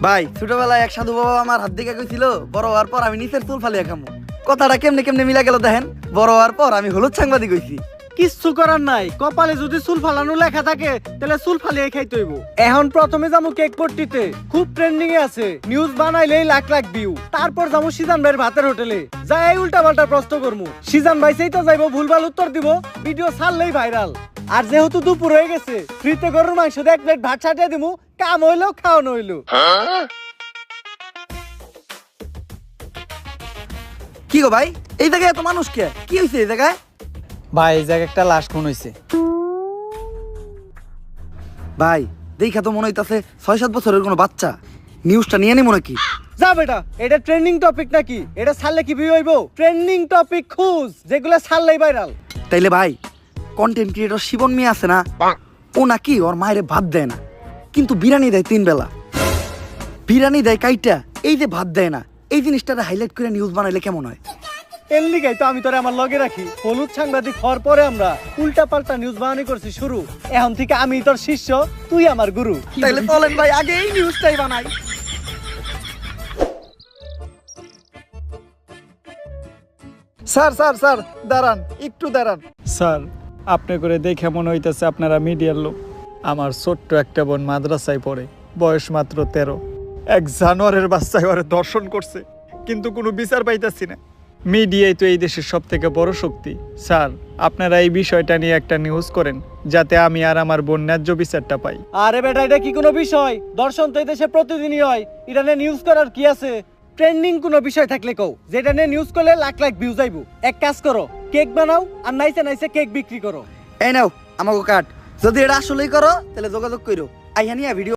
ভাই ছোটবেলায় এক সাধু বাবা আমার হাত দিকে কইছিল বড় হওয়ার পর আমি নিচের চুল ফালিয়া খামু। কথাটা কেমনে কেমনে মিলা গেল দেখেন। বড় হওয়ার পর আমি হলুদ সাংবাদিক হইছি। কিচ্ছু করার নাই, কপালে যদি চুল ফালানো লেখা থাকে তাহলে চুল ফালিয়ে খাইতে হইব। এখন প্রথমে যাবো কেক পট্টিতে, খুব ট্রেন্ডিং এ আছে, নিউজ বানাইলেই লাখ লাখ ভিউ। তারপর যাবো সিজান ভাইয়ের ভাতের হোটেলে, যাই উল্টা পাল্টা প্রশ্ন করবো। সিজান ভাই সেই তো যাইবো, ভুলভাল উত্তর দিব, ভিডিও ছাড়লেই ভাইরাল। আর যেহেতু দুপুর হয়ে গেছে, ফ্রিতে গরুর মাংস দিয়ে 1 প্লেট ভাত ছাটিয়ে দিমু, কাম হইলো খাওয়ানো হইলো। কি গো ভাই, এই জায়গায় এত মানুষ কে? কি হয়েছে এই জায়গায়? ভাই এই জায়গায় একটা লাশ খুন হইছে। ভাই দেখা তো মনে হইতাছে 6-7 বছরের কোনো বাচ্চা। নিউজটা নিয়ে নিবো নাকি? যা বেটা, এটা ট্রেন্ডিং টপিক নাকি? এটা ছাড়লে কি ভিউ হইব? ট্রেন্ডিং টপিক খুঁজ, যেগুলো ছাড়লেই ভাইরাল। তাইলে ভাই কন্টেন্ট ক্রিয়েটর শিবন মিয়া আছে না, ও নাকি ওর মায়ের ভাত দেয় না, কিন্তু বিরিয়ানি দেয় 3 বেলা। বিরিয়ানি দেয় কাইটা, এই যে ভাত দেয় না, এই জিনিসটারে হাইলাইট করে নিউজ বানাইলে কেমন হয়? এর লিগাই তো আমি তোরে আমার লগে রাখি। হলুদ সাংবাদিক হওয়ার পরে আমরা উল্টা পাল্টা নিউজ বানানি করছি শুরু। এখন থেকে আমি তোর শিষ্য, তুই আমার গুরু। তাইলে চলেন ভাই আগে এই নিউজটাই বানাই। স্যার স্যার স্যার দাঁড়ান, একটু দাঁড়ান। স্যার, আপনি করে দেখে মনে হইতেছে আপনারা মিডিয়ার লোক। আমার ছোট্ট একটা বোন মাদ্রাসায় পড়ে, বয়স মাত্র 13। এক জানোয়ারের বাচ্চায় ওরে দর্শন করছে, কিন্তু কোনো বিচার পাইতাছি না। মিডিয়াই তো এই দেশের সব থেকে বড় শক্তি। স্যার, আপনারা এই বিষয়টা নিয়ে একটা নিউজ করেন, যাতে আমি আর আমার বোন ন্যায্য বিচারটা পাই। আরে বেটা, এটা কি কোনো বিষয়? দর্শন তো এই দেশে প্রতিদিনই হয়, এটা নিয়ে নিউজ করার কি আছে? ট্রেন্ডিং কোনো বিষয় থাকলে কও, যেটা নিয়ে নিউজ করলে লাখ লাখ ভিউ যাইবো। এক কাজ করো, কেক বানাও আর নাইসে নাইসে কেক বিক্রি করো। এই নাও আমাকে কাট। যদি এটা আসলেই করো তাহলে যোগাযোগ করো, আইহানিয়া ভিডিও